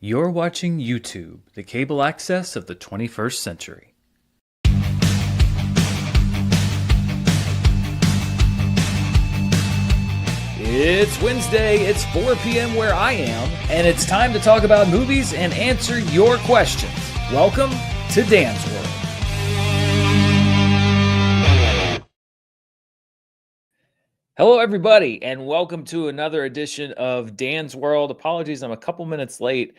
You're watching YouTube, the cable access of the 21st century. It's Wednesday, it's 4 p.m. where I am, and it's time to talk about movies and answer your questions. Welcome to Dan's World. Hello, everybody, and welcome to another edition of Dan's World. Apologies, I'm a couple minutes late.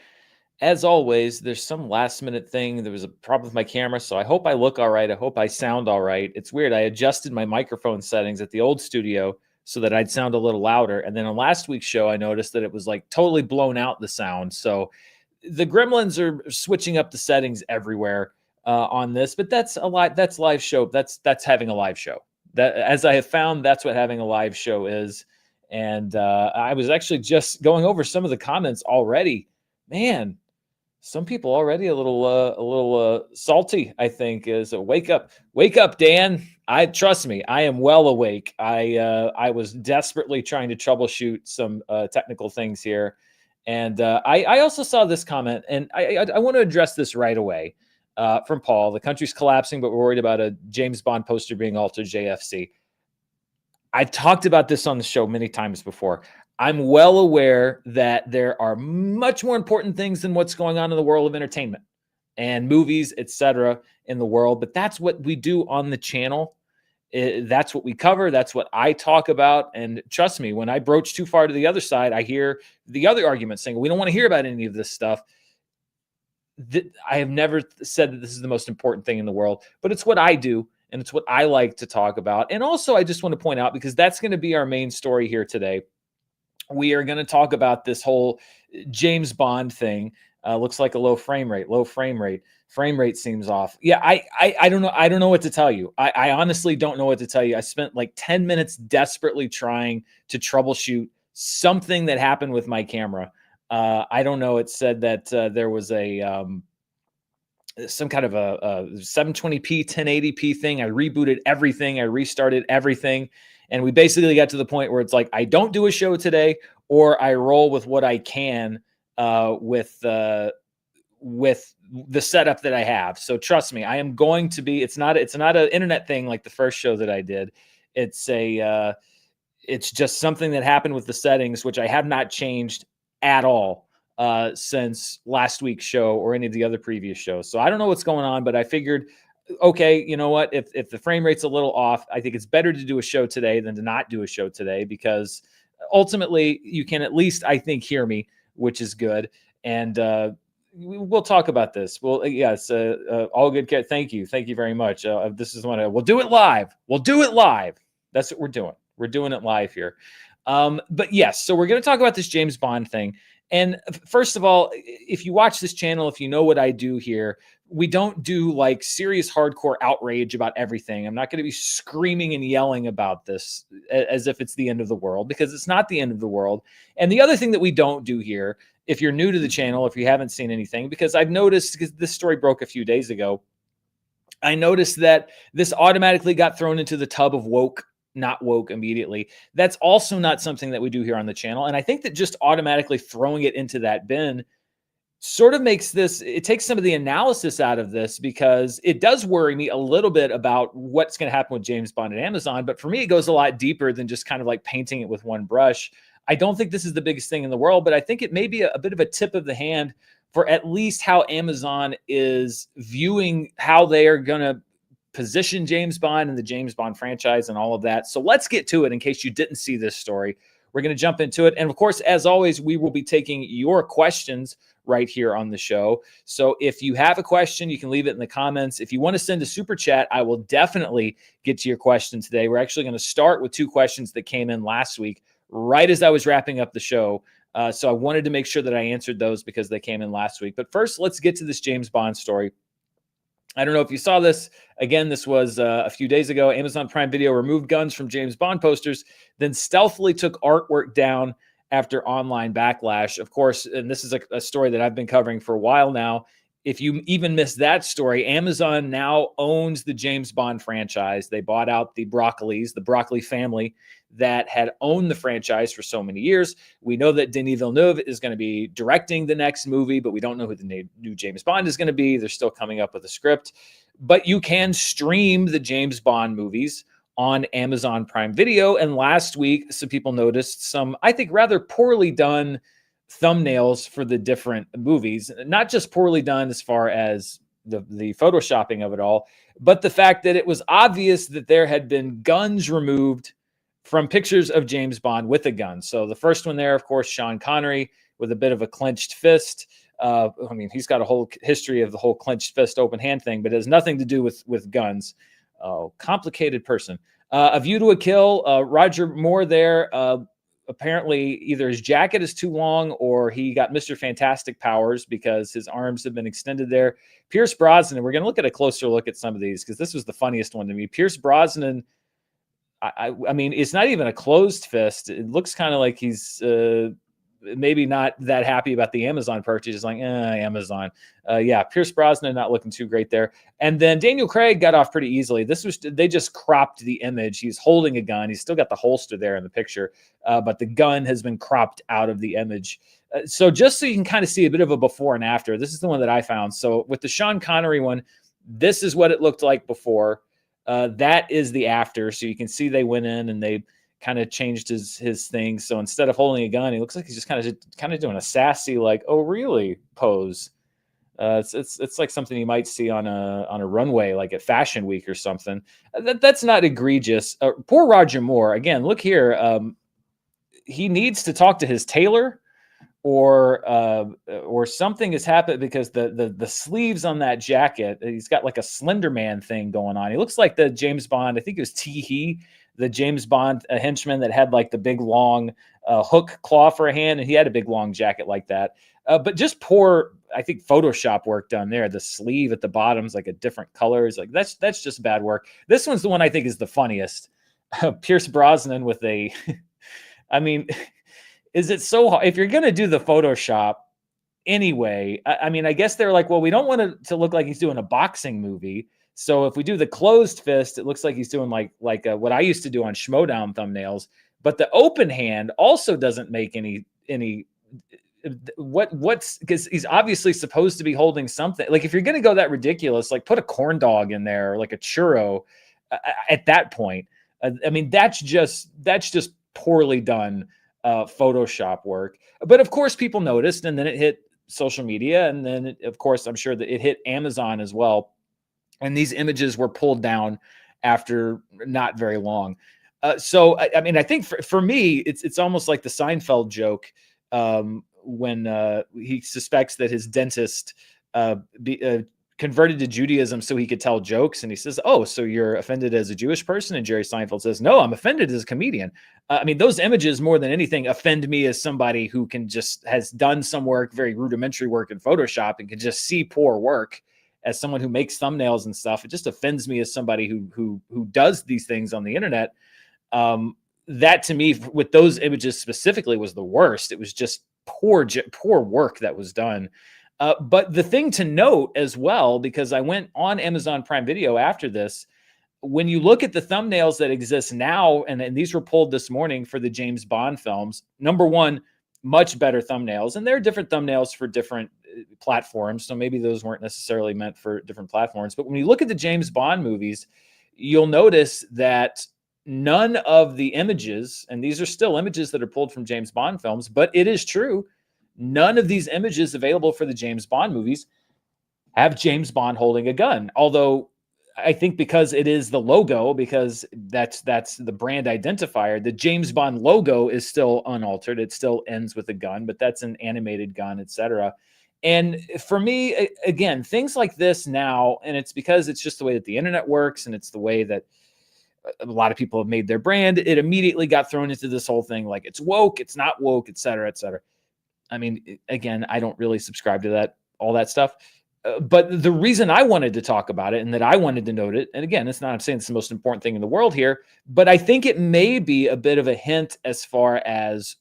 As always, there's some last-minute thing. There was a problem with my camera, so I hope I look all right. I hope I sound all right. It's weird. I adjusted my microphone settings at the old studio so that I'd sound a little louder. And then on last week's show, I noticed that it was like totally blown out, the sound. So the gremlins are switching up the settings everywhere on this, but that's a lot. That's live show. That's having a live show. That, as I have found, that's what having a live show is. And I was actually just going over some of the comments already. Man, some people already a little salty, I think, is a wake up, Dan. I trust me, I am well awake. I was desperately trying to troubleshoot some technical things here. And I also saw this comment, and I want to address this right away from Paul. The country's collapsing, but we're worried about a James Bond poster being altered, JFC. I've talked about this on the show many times before. I'm well aware that there are much more important things than what's going on in the world of entertainment and movies, etc., in the world. But that's what we do on the channel. That's what we cover. That's what I talk about. And trust me, when I broach too far to the other side, I hear the other argument saying, we don't want to hear about any of this stuff. I have never said that this is the most important thing in the world, but it's what I do. And it's what I like to talk about. And also, I just want to point out, because that's going to be our main story here today, we are going to talk about this whole James Bond thing. Looks like a low frame rate. Frame rate seems off. Yeah, I don't know. I don't know what to tell you. I honestly don't know what to tell you. I spent like 10 minutes desperately trying to troubleshoot something that happened with my camera. I don't know. It said that there was some kind of a 720p, 1080p thing. I rebooted everything. I restarted everything. And we basically got to the point where it's like, I don't do a show today, or I roll with what I can with the setup that I have. So trust me, I am going to be, it's not an internet thing like the first show that I did. It's just something that happened with the settings, which I have not changed at all since last week's show or any of the other previous shows. So I don't know what's going on, but I figured, okay, you know what? If the frame rate's a little off, I think it's better to do a show today than to not do a show today, because ultimately you can at least, I think, hear me, which is good. And we'll talk about this. Well, yes, all good. Thank you very much. This is one. We'll do it live. That's what we're doing. We're doing it live here. But yes, so we're going to talk about this James Bond thing. And first of all, if you watch this channel, if you know what I do here, we don't do like serious hardcore outrage about everything. I'm not going to be screaming and yelling about this as if it's the end of the world, because it's not the end of the world. And the other thing that we don't do here, if you're new to the channel, if you haven't seen anything, because I've noticed, because this story broke a few days ago, I noticed that this automatically got thrown into the tub of woke, not woke immediately. That's also not something that we do here on the channel. And I think that just automatically throwing it into that bin sort of makes this, it takes some of the analysis out of this, because it does worry me a little bit about what's going to happen with James Bond and Amazon. But for me, it goes a lot deeper than just kind of like painting it with one brush. I don't think this is the biggest thing in the world, but I think it may be a bit of a tip of the hand for at least how Amazon is viewing how they are going to position James Bond and the James Bond franchise and all of that. So let's get to it in case you didn't see this story. We're going to jump into it. And of course, as always, we will be taking your questions right here on the show. So if you have a question, you can leave it in the comments. If you want to send a super chat, I will definitely get to your question today. We're actually going to start with two questions that came in last week, right as I was wrapping up the show. So I wanted to make sure that I answered those because they came in last week. But first, let's get to this James Bond story. I don't know if you saw this. Again, this was a few days ago. Amazon Prime Video removed guns from James Bond posters, then stealthily took artwork down after online backlash. Of course, and this is a story that I've been covering for a while now. if you even missed that story, Amazon now owns the James Bond franchise. They bought out the Broccoli family that had owned the franchise for so many years. We know that Denis Villeneuve is going to be directing the next movie, but we don't know who the new James Bond is going to be. They're still coming up with a script. But you can stream the James Bond movies on Amazon Prime Video. And last week, some people noticed some, I think, rather poorly done thumbnails for the different movies. Not just poorly done as far as the photoshopping of it all, but the fact that it was obvious that there had been guns removed from pictures of James Bond with a gun. So the first one there, of course, Sean Connery with a bit of a clenched fist. I mean, he's got a whole history of the whole clenched fist, open hand thing, but it has nothing to do with guns. Complicated person. A View to a Kill, Roger Moore there. Apparently, either his jacket is too long or he got Mr. Fantastic powers because his arms have been extended there. Pierce Brosnan, we're going to look at a closer look at some of these because this was the funniest one to me. Pierce Brosnan, I mean, it's not even a closed fist. It looks kind of like he's maybe not that happy about the Amazon purchase. It's like, Amazon. Yeah, Pierce Brosnan not looking too great there. And then Daniel Craig got off pretty easily. They just cropped the image. He's holding a gun. He's still got the holster there in the picture, but the gun has been cropped out of the image. So just so you can kind of see a bit of a before and after, this is the one that I found. So with the Sean Connery one, this is what it looked like before. That is the after. So you can see they went in and they kind of changed his thing. So instead of holding a gun, he looks like he's just kind of doing a sassy, like, oh really pose. It's like something you might see on a runway, like at Fashion Week or something. That's not egregious. Poor Roger Moore. Again, look here. He needs to talk to his tailor, or something has happened because the sleeves on that jacket, he's got like a Slender Man thing going on. He looks like the James Bond. I think it was Tee, the James Bond henchman that had like the big long hook claw for a hand, and he had a big long jacket like that. But just poor, I think, Photoshop work done there. The sleeve at the bottom is like a different color. It's like that's just bad work. This one's the one I think is the funniest. Pierce Brosnan with a, I mean, is it so hard if you're gonna do the Photoshop anyway? I mean, I guess they're like, well, we don't want it to look like he's doing a boxing movie. So if we do the closed fist, it looks like he's doing like what I used to do on Schmodown thumbnails. But the open hand also doesn't make any what's because he's obviously supposed to be holding something. Like if you're going to go that ridiculous, like put a corn dog in there or like a churro at that point. I mean, that's just poorly done Photoshop work. But of course, people noticed, and then it hit social media, and then of course, I'm sure that it hit Amazon as well. And these images were pulled down after not very long. So, I mean, I think for me, it's almost like the Seinfeld joke when he suspects that his dentist converted to Judaism so he could tell jokes. And he says, oh, so you're offended as a Jewish person? And Jerry Seinfeld says, no, I'm offended as a comedian. I mean, those images more than anything offend me as somebody who has done some work, very rudimentary work in Photoshop, and can just see poor work. As someone who makes thumbnails and stuff, it just offends me as somebody who does these things on the internet. That to me, with those images specifically, was the worst. It was just poor work that was done. But the thing to note as well, because I went on Amazon Prime Video after this, when you look at the thumbnails that exist now, and these were pulled this morning for the James Bond films, number one, much better thumbnails. And there are different thumbnails for different platforms. So maybe those weren't necessarily meant for different platforms. But when you look at the James Bond movies, you'll notice that none of the images, and these are still images that are pulled from James Bond films, but it is true, none of these images available for the James Bond movies have James Bond holding a gun. Although I think because it is the logo, because that's the brand identifier, the James Bond logo is still unaltered. It still ends with a gun, but that's an animated gun, etc. And for me, again, things like this now, and it's because it's just the way that the internet works, and it's the way that a lot of people have made their brand. It immediately got thrown into this whole thing, like it's woke, it's not woke, etc., etc. I mean, again, I don't really subscribe to all that stuff. But the reason I wanted to talk about it and that I wanted to note it, and again, it's not, I'm saying it's the most important thing in the world here, but I think it may be a bit of a hint as far as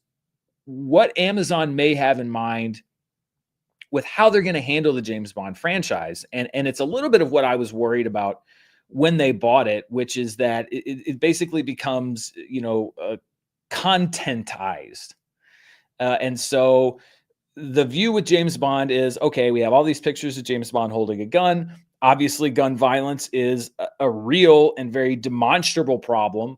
what Amazon may have in mind with how they're going to handle the James Bond franchise. And it's a little bit of what I was worried about when they bought it, which is that it basically becomes, contentized. And so the view with James Bond is, okay, we have all these pictures of James Bond holding a gun. Obviously, gun violence is a real and very demonstrable problem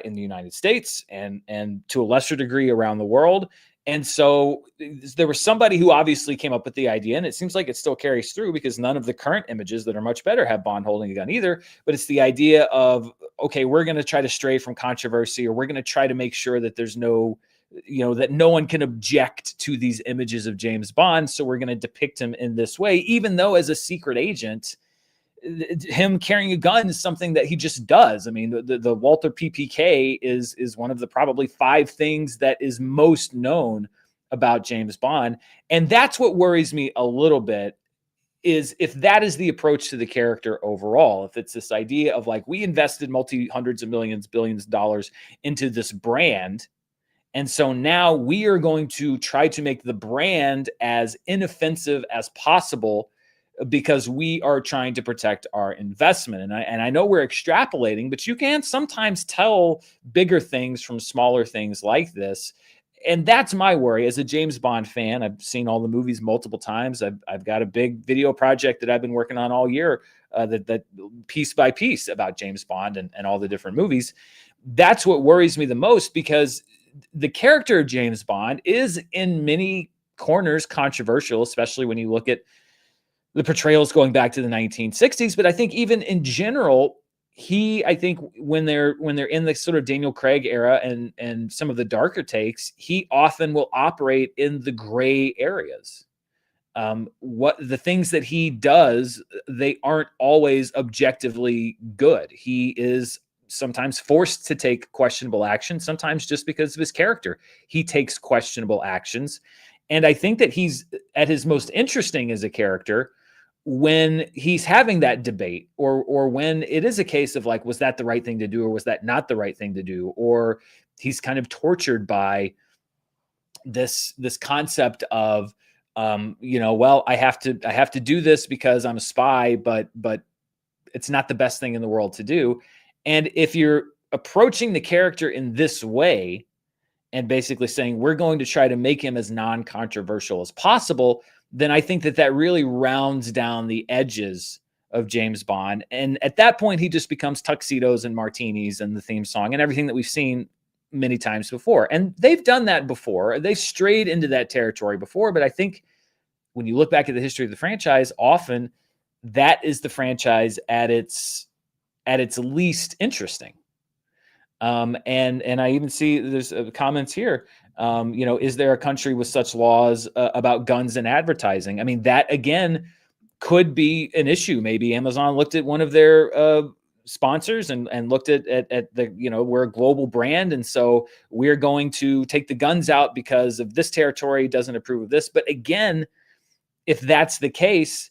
in the United States and to a lesser degree around the world. And so there was somebody who obviously came up with the idea, and it seems like it still carries through because none of the current images that are much better have Bond holding a gun either. But it's the idea of, okay, we're going to try to stray from controversy, or we're going to try to make sure that there's no, that no one can object to these images of James Bond. So we're going to depict him in this way, even though as a secret agent, him carrying a gun is something that he just does. I mean, the Walther PPK is one of the probably 5 things that is most known about James Bond. And that's what worries me a little bit, is if that is the approach to the character overall, if it's this idea of like, we invested multi-hundreds of millions, billions of dollars into this brand, and so now we are going to try to make the brand as inoffensive as possible because we are trying to protect our investment. And I know we're extrapolating, but you can sometimes tell bigger things from smaller things like this. And that's my worry as a James Bond fan. I've seen all the movies multiple times. I've got a big video project that I've been working on all year, that piece by piece about James Bond and all the different movies. That's what worries me the most, because the character of James Bond is in many corners controversial, especially when you look at the portrayals going back to the 1960s. But I think even in general, I think when they're in the sort of Daniel Craig era and some of the darker takes, he often will operate in the gray areas. What the things that he does, they aren't always objectively good. He is sometimes forced to take questionable action, sometimes just because of his character. He takes questionable actions. And I think that he's at his most interesting as a character when he's having that debate, or when it is a case of like, was that the right thing to do, or was that not the right thing to do? Or he's kind of tortured by this concept of, well, I have to do this because I'm a spy, but it's not the best thing in the world to do. And if you're approaching the character in this way and basically saying, we're going to try to make him as non-controversial as possible, then I think that really rounds down the edges of James Bond. And at that point, he just becomes tuxedos and martinis and the theme song and everything that we've seen many times before. And they've done that before. They've strayed into that territory before. But I think when you look back at the history of the franchise, often that is the franchise at its least interesting. And I even see there's comments here. Is there a country with such laws about guns and advertising? I mean, that again could be an issue. Maybe Amazon looked at one of their sponsors and looked at the, we're a global brand, and so we're going to take the guns out because of this territory doesn't approve of this. But again, if that's the case,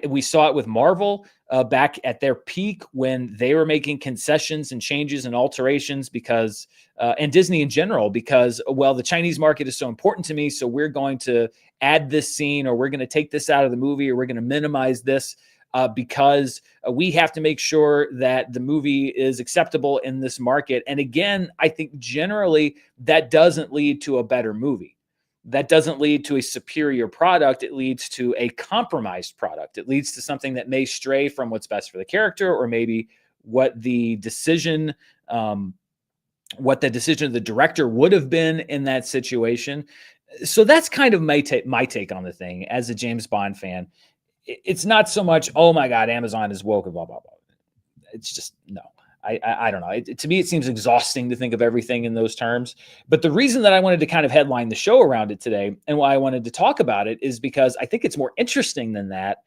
we saw it with Marvel back at their peak when they were making concessions and changes and alterations because, and Disney in general, because, well, the Chinese market is so important to me, so we're going to add this scene, or we're going to take this out of the movie, or we're going to minimize this because we have to make sure that the movie is acceptable in this market. And again, I think generally that doesn't lead to a better movie. That doesn't lead to a superior product. It leads to a compromised product. It leads to something that may stray from what's best for the character, or maybe what the decision of the director would have been in that situation. So that's kind of my take on the thing as a James Bond fan. It's not so much, oh my God, Amazon is woke, blah, blah, blah. It's just, no. I don't know. To me, it seems exhausting to think of everything in those terms. But the reason that I wanted to kind of headline the show around it today, and why I wanted to talk about it, is because I think it's more interesting than that,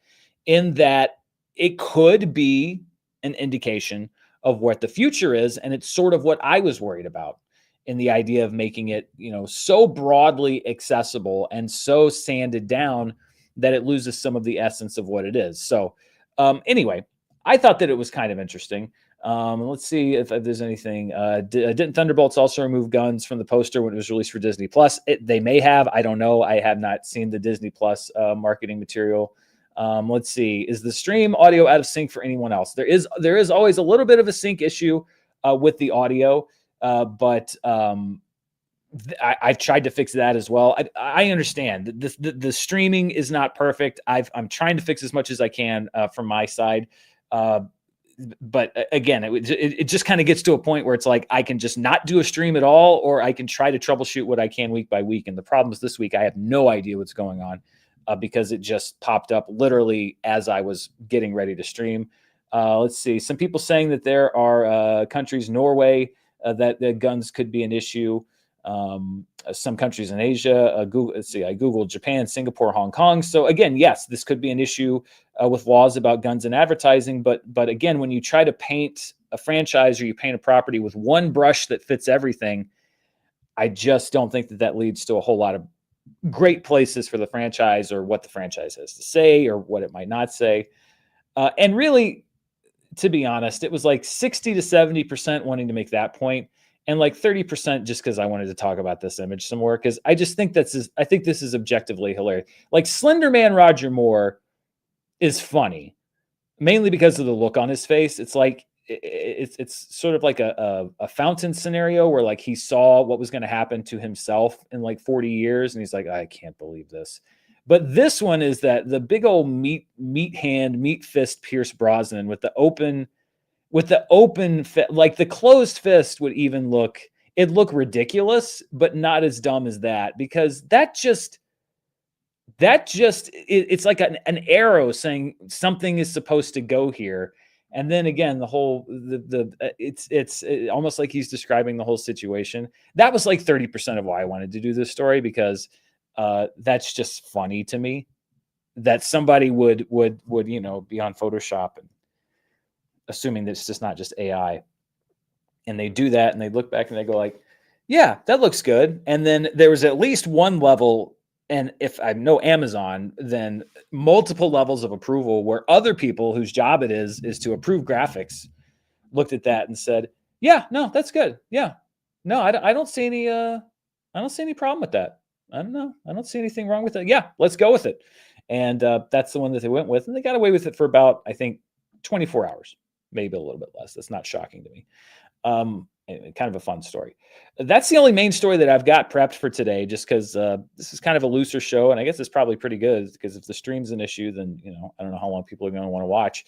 in that it could be an indication of what the future is. And it's sort of what I was worried about in the idea of making it, so broadly accessible and so sanded down that it loses some of the essence of what it is. So anyway, I thought that it was kind of interesting. Let's see if there's anything. Didn't Thunderbolts also remove guns from the poster when it was released for Disney Plus? They may have. I don't know. I have not seen the Disney Plus marketing material. Let's see. Is the stream audio out of sync for anyone else? There is always a little bit of a sync issue with the audio, but I've tried to fix that as well. I understand that the streaming is not perfect. I'm trying to fix as much as I can from my side. But again, it just kind of gets to a point where it's like I can just not do a stream at all, or I can try to troubleshoot what I can week by week. And the problem is this week I have no idea what's going on because it just popped up literally as I was getting ready to stream. Let's see. Some people saying that there are countries, Norway, that the guns could be an issue. Some countries in Asia, I Googled Japan, Singapore, Hong Kong. So again, yes, this could be an issue with laws about guns and advertising. But again, when you try to paint a franchise or you paint a property with one brush that fits everything, I just don't think that leads to a whole lot of great places for the franchise or what the franchise has to say or what it might not say. And really, to be honest, it was like 60 to 70% wanting to make that point, and like 30% just because I wanted to talk about this image some more, because I just think I think this is objectively hilarious. Like Slender Man Roger Moore is funny, mainly because of the look on his face. It's like it's sort of like a fountain scenario where like he saw what was going to happen to himself in like 40 years, and he's like, I can't believe this. But this one is that the big old meat fist Pierce Brosnan with the open like the closed fist would even look ridiculous, but not as dumb as that, because it's like an arrow saying something is supposed to go here. And then again, the whole it's almost like he's describing the whole situation. That was like 30% of why I wanted to do this story, because that's just funny to me that somebody would be on Photoshop and assuming that it's just not just AI, and they do that and they look back and they go like, yeah, that looks good. And then there was at least one level, and if I know Amazon, then multiple levels of approval where other people whose job it is to approve graphics looked at that and said, yeah, no, that's good. Yeah, no, I don't see any problem with that. I don't see anything wrong with it. Yeah, let's go with it. And that's the one that they went with, and they got away with it for about, I think, 24 hours. Maybe a little bit less. That's not shocking to me. Kind of a fun story. That's the only main story that I've got prepped for today, just because this is kind of a looser show, and I guess it's probably pretty good, because if the stream's an issue, then I don't know how long people are going to want to watch.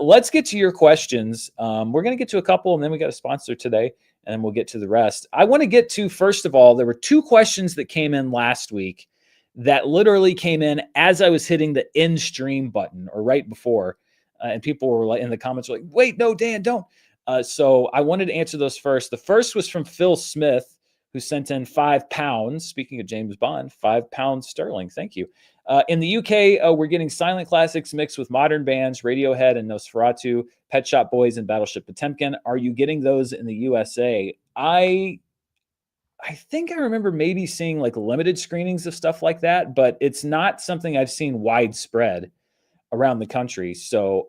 Let's get to your questions. We're going to get to a couple, and then we got a sponsor today, and then we'll get to the rest. I want to get to, first of all, there were 2 questions that came in last week that literally came in as I was hitting the end stream button, or right before. And people were like in the comments were like, wait, no, Dan, don't. So I wanted to answer those first. The first was from Phil Smith, who sent in £5. Speaking of James Bond, £5 sterling. Thank you. In the UK, we're getting silent classics mixed with modern bands, Radiohead and Nosferatu, Pet Shop Boys and Battleship Potemkin. Are you getting those in the USA? I think I remember maybe seeing like limited screenings of stuff like that, but it's not something I've seen widespread around the country. So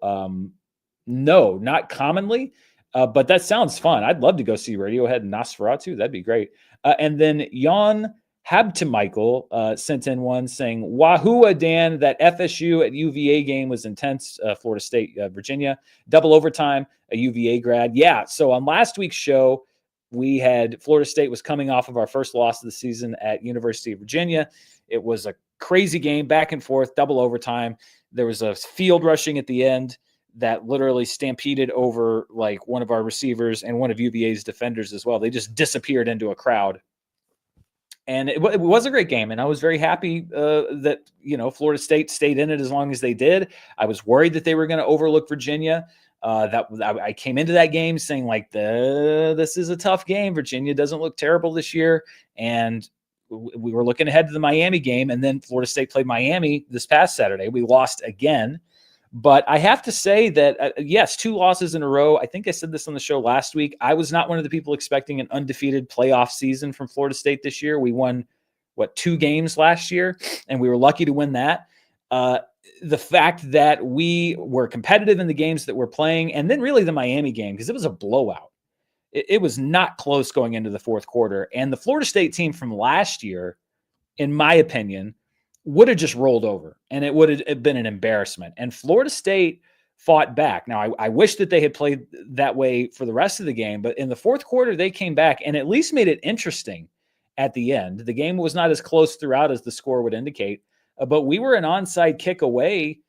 no, not commonly, but that sounds fun. I'd love to go see Radiohead and Nosferatu. That'd be great. And then Jan Habtemichael sent in one saying, Wahoo, Dan, that FSU at UVA game was intense. Florida State, Virginia, double overtime, a UVA grad. Yeah. So on last week's show, we had Florida State was coming off of our first loss of the season at University of Virginia. It was a crazy game, back and forth, double overtime. There was a field rushing at the end that literally stampeded over like one of our receivers and one of UVA's defenders as well. They just disappeared into a crowd. And it was a great game. And I was very happy that, Florida State stayed in it as long as they did. I was worried that they were going to overlook Virginia. I came into that game saying like, this is a tough game. Virginia doesn't look terrible this year. And we were looking ahead to the Miami game, and then Florida State played Miami this past Saturday. We lost again. But I have to say that, yes, 2 losses in a row. I think I said this on the show last week. I was not one of the people expecting an undefeated playoff season from Florida State this year. We won, 2 games last year, and we were lucky to win that. the fact that we were competitive in the games that we're playing, and then really the Miami game, because it was a blowout. It was not close going into the fourth quarter. And the Florida State team from last year, in my opinion, would have just rolled over, and it would have been an embarrassment. And Florida State fought back. Now, I wish that they had played that way for the rest of the game, but in the fourth quarter, they came back and at least made it interesting at the end. The game was not as close throughout as the score would indicate, but we were an onside kick away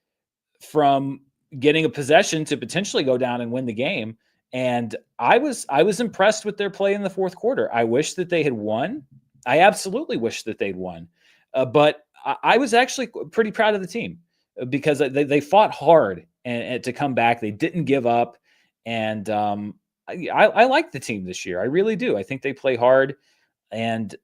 from getting a possession to potentially go down and win the game. And I was impressed with their play in the fourth quarter. I wish that they had won. I absolutely wish that they'd won. But I was actually pretty proud of the team because they fought hard and to come back. They didn't give up. And I like the team this year. I really do. I think they play hard, and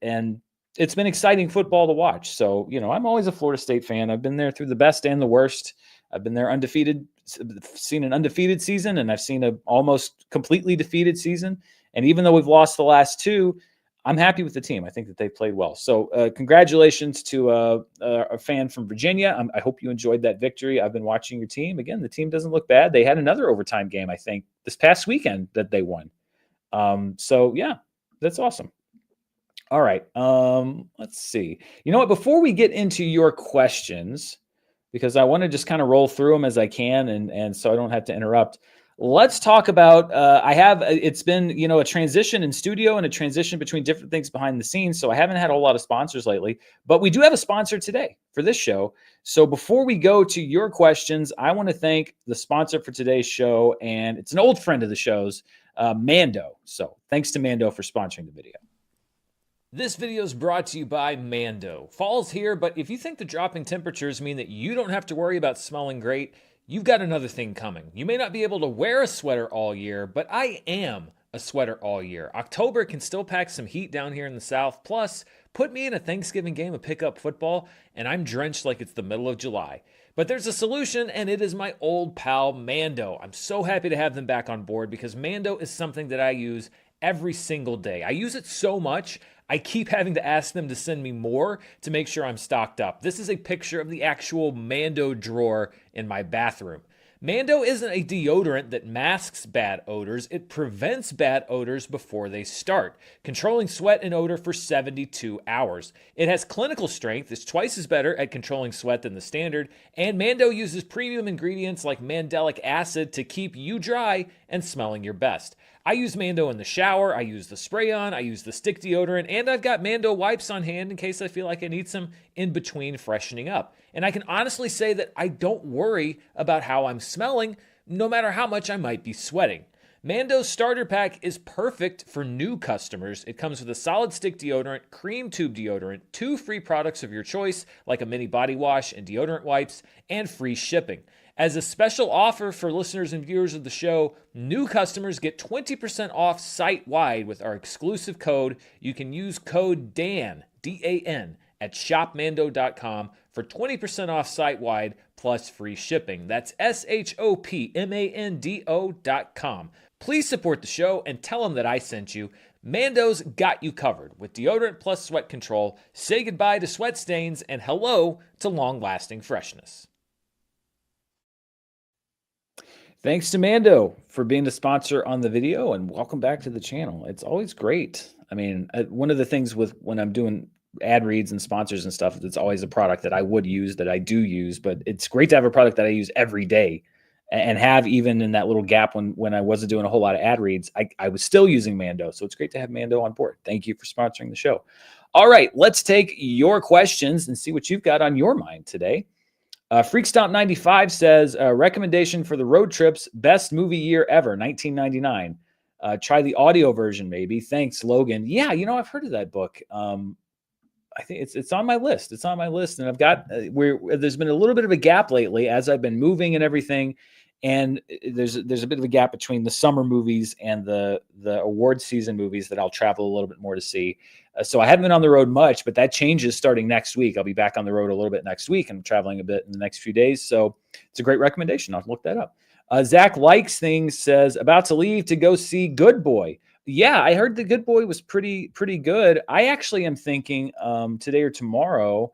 it's been exciting football to watch. So, I'm always a Florida State fan. I've been there through the best and the worst. I've been there undefeated, seen an undefeated season, and I've seen an almost completely defeated season. And even though we've lost the last two, I'm happy with the team. I think that they played well. So congratulations to a fan from Virginia. I hope you enjoyed that victory. I've been watching your team. Again, the team doesn't look bad. They had another overtime game, I think, this past weekend that they won. So, yeah, that's awesome. All right. Let's see. You know what? Before we get into your questions, because I want to just kind of roll through them as I can, and so I don't have to interrupt. Let's talk about, it's been, a transition in studio and a transition between different things behind the scenes. So I haven't had a lot of sponsors lately, but we do have a sponsor today for this show. So before we go to your questions, I want to thank the sponsor for today's show. And it's an old friend of the show's, Mando. So thanks to Mando for sponsoring the video. This video is brought to you by Mando. Fall's here, but if you think the dropping temperatures mean that you don't have to worry about smelling great, you've got another thing coming. You may not be able to wear a sweater all year, but I am a sweater all year. October can still pack some heat down here in the South. Plus, put me in a Thanksgiving game of pickup football, and I'm drenched like it's the middle of July. But there's a solution, and it is my old pal Mando. I'm so happy to have them back on board because Mando is something that I use every single day. I use it so much, I keep having to ask them to send me more to make sure I'm stocked up. This is a picture of the actual Mando drawer in my bathroom. Mando isn't a deodorant that masks bad odors. It prevents bad odors before they start, controlling sweat and odor for 72 hours. It has clinical strength, is twice as better at controlling sweat than the standard, and Mando uses premium ingredients like mandelic acid to keep you dry and smelling your best. I use Mando in the shower, I use the spray-on, I use the stick deodorant, and I've got Mando wipes on hand in case I feel like I need some in between freshening up. And I can honestly say that I don't worry about how I'm smelling, no matter how much I might be sweating. Mando's starter pack is perfect for new customers. It comes with a solid stick deodorant, cream tube deodorant, 2 free products of your choice, like a mini body wash and deodorant wipes, and free shipping. As a special offer for listeners and viewers of the show, new customers get 20% off site-wide with our exclusive code. You can use code DAN, D-A-N, at shopmando.com for 20% off site-wide plus free shipping. That's shopmando.com. Please support the show and tell them that I sent you. Mando's got you covered with deodorant plus sweat control. Say goodbye to sweat stains and hello to long-lasting freshness. Thanks to Mando for being the sponsor on the video, and welcome back to the channel. It's always great. I mean, one of the things with when I'm doing ad reads and sponsors and stuff, it's always a product that I would use, that I do use, but it's great to have a product that I use every day and have even in that little gap when I wasn't doing a whole lot of ad reads, I was still using Mando. So it's great to have Mando on board. Thank you for sponsoring the show. All right, let's take your questions and see what you've got on your mind today. Freakstomp95 says, recommendation for the road trips, best movie year ever, 1999. Try the audio version, maybe. Thanks, Logan. Yeah, I've heard of that book. I think it's on my list. It's on my list, and I've got there's been a little bit of a gap lately as I've been moving and everything, and there's a bit of a gap between the summer movies and the award season movies that I'll travel a little bit more to see. So I haven't been on the road much, but that changes starting next week. I'll be back on the road a little bit next week. I'm traveling a bit in the next few days, so it's a great recommendation. I'll look that up. Zach Likes Things says, about to leave to go see Good Boy. Yeah, I heard the Good Boy was pretty good. I actually am thinking today or tomorrow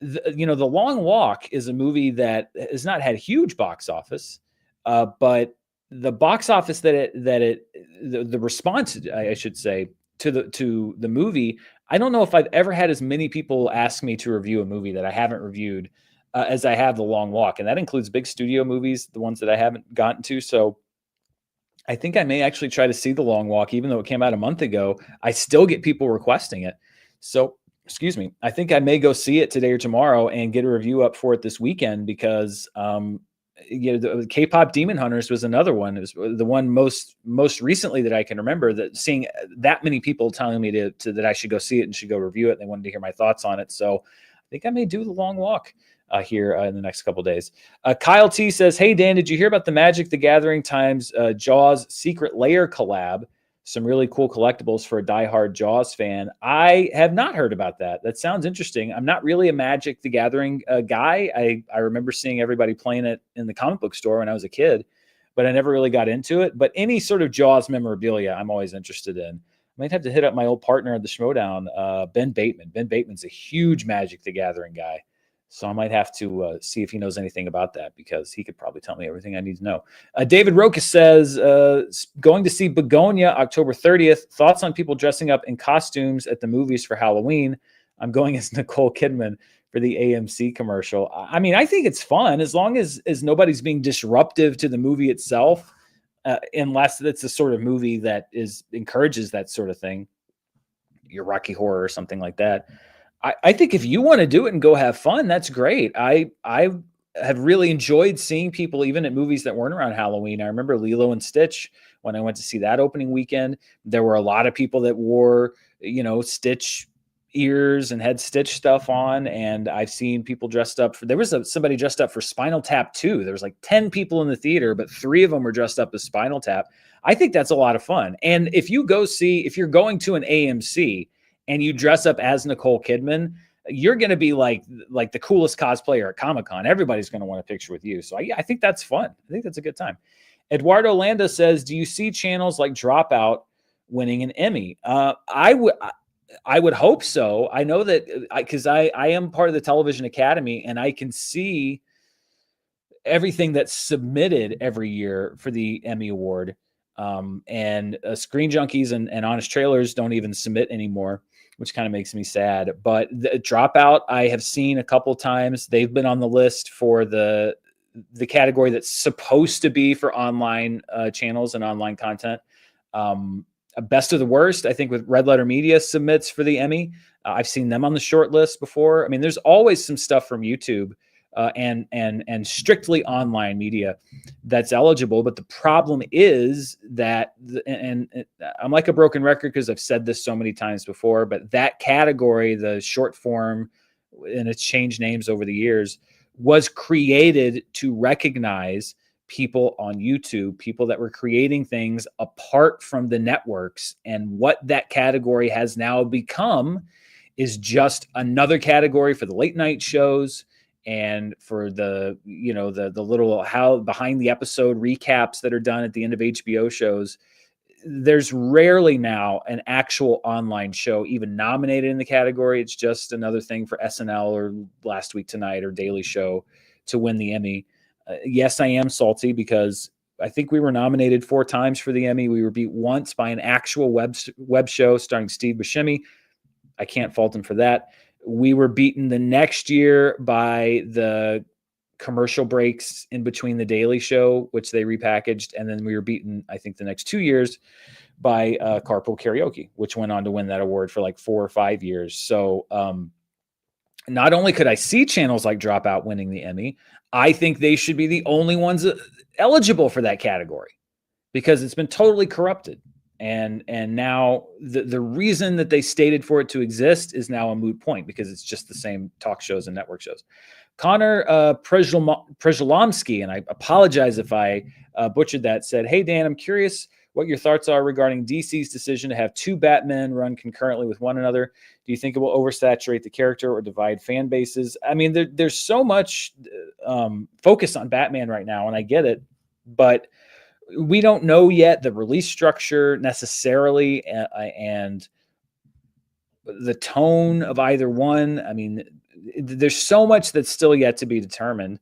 The Long Walk is a movie that has not had huge box office, but the box office the response, I should say, to the movie. I don't know if I've ever had as many people ask me to review a movie that I haven't reviewed as I have The Long Walk, and that includes big studio movies, the ones that I haven't gotten to. So I think I may actually try to see The Long Walk, even though it came out a month ago. I still get people requesting it. So, excuse me, I think I may go see it today or tomorrow and get a review up for it this weekend because, the K-pop Demon Hunters was another one. It was the one most recently that I can remember that seeing that many people telling me that I should go see it and should go review it. They wanted to hear my thoughts on it. So I think I may do The Long Walk here in the next couple of days. Kyle T says, "Hey Dan, did you hear about the Magic the Gathering times Jaws Secret Lair collab? Some really cool collectibles for a diehard Jaws fan." I have not heard about that. That sounds interesting. I'm not really a Magic the Gathering guy. I remember seeing everybody playing it in the comic book store when I was a kid, but I never really got into it. But any sort of Jaws memorabilia, I'm always interested in. I might have to hit up my old partner at the Schmodown, Ben Bateman. Ben Bateman's a huge Magic the Gathering guy. So I might have to see if he knows anything about that because he could probably tell me everything I need to know. David Rokas says, going to see Begonia October 30th. Thoughts on people dressing up in costumes at the movies for Halloween? I'm going as Nicole Kidman for the AMC commercial. I mean, I think it's fun as long as nobody's being disruptive to the movie itself, unless it's the sort of movie that encourages that sort of thing. Your Rocky Horror or something like that. I think if you want to do it and go have fun, that's great. I have really enjoyed seeing people even at movies that weren't around Halloween. I remember Lilo and Stitch when I went to see that opening weekend. There were a lot of people that wore, Stitch ears and had Stitch stuff on, and I've seen people dressed up there was somebody dressed up for Spinal Tap 2. There was like 10 people in the theater, but 3 of them were dressed up as Spinal Tap. I think that's a lot of fun. And if you're going to an AMC and you dress up as Nicole Kidman, you're going to be like the coolest cosplayer at Comic-Con. Everybody's going to want a picture with you. So I think that's fun. I think that's a good time. Eduardo Landa says, "Do you see channels like Dropout winning an Emmy?" I would hope so. I know that because I am part of the Television Academy and I can see everything that's submitted every year for the Emmy Award. And Screen Junkies and Honest Trailers don't even submit anymore, which kind of makes me sad. But the Dropout, I have seen a couple times. They've been on the list for the category that's supposed to be for online channels and online content. Best of the Worst, I think, with Red Letter Media submits for the Emmy. I've seen them on the short list before. I mean, there's always some stuff from YouTube and strictly online media that's eligible. But the problem is that, and I'm like a broken record because I've said this so many times before, but that category, the short form, and it's changed names over the years, was created to recognize people on YouTube, people that were creating things apart from the networks. And what that category has now become is just another category for the late night shows and for the little how behind the episode recaps that are done at the end of HBO shows. There's rarely now an actual online show even nominated in the category. It's just another thing for SNL or Last Week Tonight or Daily Show to win the Emmy. Yes, I am salty because I think we were nominated 4 times for the Emmy. We were beat once by an actual web show starring Steve Buscemi. I can't fault him for that. We were beaten the next year by the commercial breaks in between the Daily Show, which they repackaged. And then we were beaten, I think, the next 2 years by Carpool Karaoke, which went on to win that award for like 4 or 5 years. So not only could I see channels like Dropout winning the Emmy, I think they should be the only ones eligible for that category because it's been totally corrupted. And now the reason that they stated for it to exist is now a moot point because it's just the same talk shows and network shows. Connor Przolomski, and I apologize if I butchered that, said, "Hey, Dan, I'm curious what your thoughts are regarding DC's decision to have 2 Batmen run concurrently with one another. Do you think it will oversaturate the character or divide fan bases?" I mean, there's so much focus on Batman right now, and I get it, but we don't know yet the release structure necessarily, and the tone of either one. I mean, there's so much that's still yet to be determined.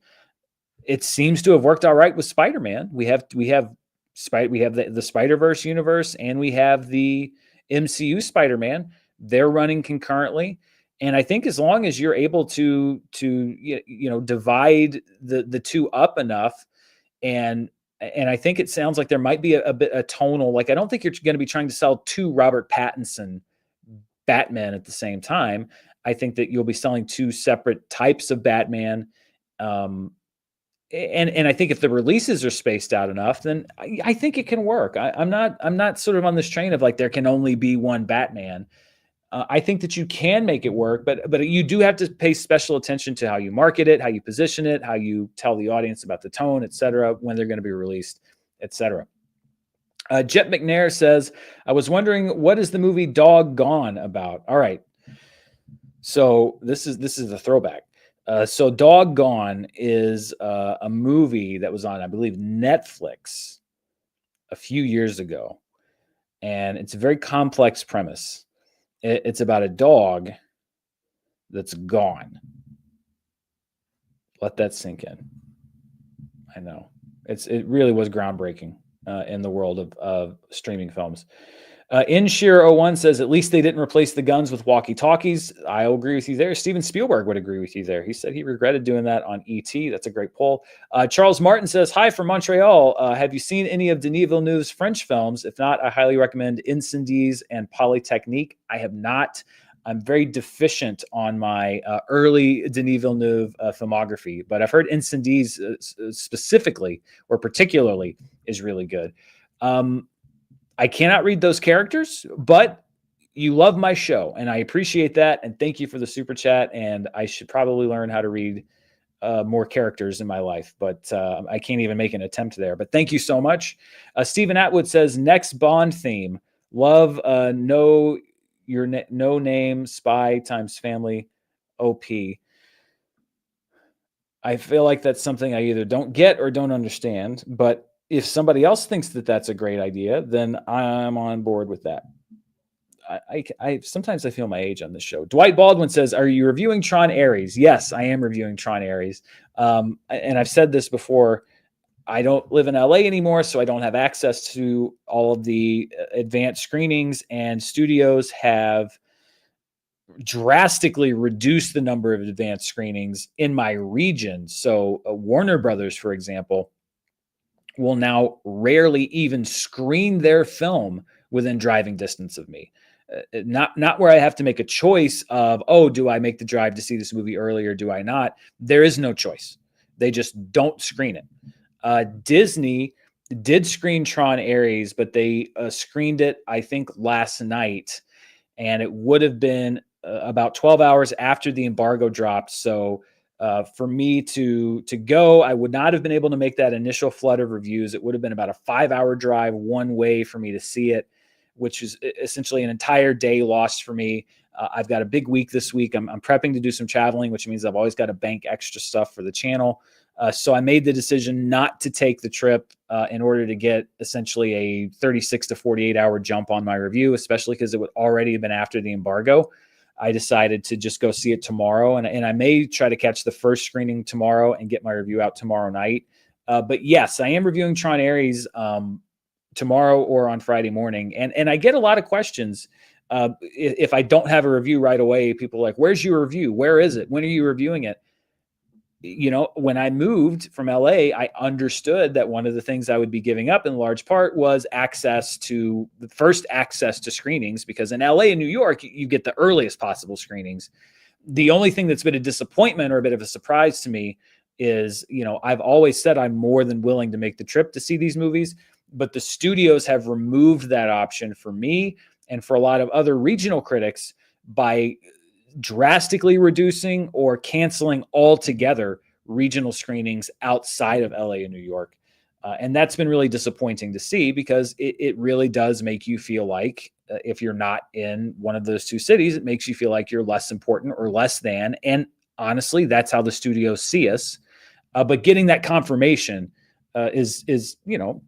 It seems to have worked all right with Spider-Man. We have the Spider-Verse universe, and we have the MCU Spider-Man. They're running concurrently, and I think as long as you're able to divide the two up enough, and I think it sounds like there might be a bit a tonal, like I don't think you're going to be trying to sell two Robert Pattinson Batman at the same time. I think that you'll be selling two separate types of Batman. Um, and I think if the releases are spaced out enough, then I think it can work. I'm not sort of on this train of like there can only be one Batman. I think that you can make it work, but you do have to pay special attention to how you market it, how you position it, how you tell the audience about the tone, et cetera, when they're going to be released, et cetera. Jet McNair says, I was wondering, what is the movie Dog Gone about? All right. So this is the throwback. So Dog Gone is a movie that was on, I believe, Netflix a few years ago. And it's a very complex premise. It's about a dog that's gone. Let that sink in. I know. It really was groundbreaking in the world of streaming films. InShear01 says, at least they didn't replace the guns with walkie-talkies. I'll agree with you there. Steven Spielberg would agree with you there. He said he regretted doing that on E.T. That's a great poll. Charles Martin says, hi from Montreal. Have you seen any of Denis Villeneuve's French films? If not, I highly recommend Incendies and Polytechnique. I have not. I'm very deficient on my early Denis Villeneuve filmography, but I've heard Incendies specifically or particularly is really good. I cannot read those characters, but you love my show, and I appreciate that. And thank you for the super chat. And I should probably learn how to read more characters in my life, but I can't even make an attempt there. But thank you so much. Stephen Atwood says, next Bond theme. Love no name spy times family OP. I feel like that's something I either don't get or don't understand, but if somebody else thinks that that's a great idea, then I'm on board with that. I sometimes I feel my age on this show. Dwight Baldwin says, are you reviewing Tron Ares? Yes, I am reviewing Tron Ares. And I've said this before, I don't live in LA anymore, so I don't have access to all of the advanced screenings, and studios have drastically reduced the number of advanced screenings in my region. So Warner Brothers, for example, will now rarely even screen their film within driving distance of me. Not where I have to make a choice of, oh, do I make the drive to see this movie early or do I not? There is no choice. They just don't screen it. Disney did screen Tron Ares, but they screened it, I think, last night, and it would have been about 12 hours after the embargo dropped. So for me to go, I would not have been able to make that initial flood of reviews. It would have been about a 5-hour drive one way for me to see it, which is essentially an entire day lost for me. I've got a big week this week. I'm prepping to do some traveling, which means I've always got to bank extra stuff for the channel. So I made the decision not to take the trip in order to get essentially a 36 to 48 hour jump on my review, especially because it would already have been after the embargo. I decided to just go see it tomorrow, and I may try to catch the first screening tomorrow and get my review out tomorrow night. But yes, I am reviewing Tron Ares tomorrow or on Friday morning, and I get a lot of questions. If I don't have a review right away, people are like, where's your review? Where is it? When are you reviewing it? You know, when I moved from LA, I understood that one of the things I would be giving up in large part was access to screenings, because in LA and New York, you get the earliest possible screenings. The only thing that's been a disappointment or a bit of a surprise to me is, you know, I've always said I'm more than willing to make the trip to see these movies, but the studios have removed that option for me and for a lot of other regional critics by drastically reducing or canceling altogether regional screenings outside of LA and New York. And that's been really disappointing to see, because it really does make you feel like if you're not in one of those two cities, it makes you feel like you're less important or less than. And honestly, that's how the studios see us. But getting that confirmation is, you know,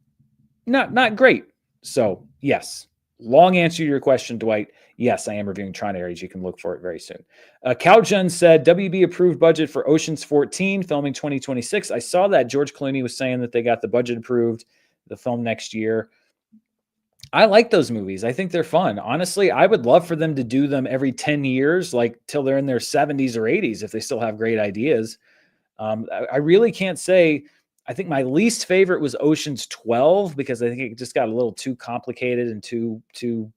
not great. So yes. Long answer to your question, Dwight. Yes, I am reviewing Tron Ares. You can look for it very soon. Cowjun said, WB approved budget for Ocean's 14, filming 2026. I saw that George Clooney was saying that they got the budget approved, the film next year. I like those movies. I think they're fun. Honestly, I would love for them to do them every 10 years, like till they're in their 70s or 80s, if they still have great ideas. I really can't say. I think my least favorite was Ocean's 12 because I think it just got a little too complicated and too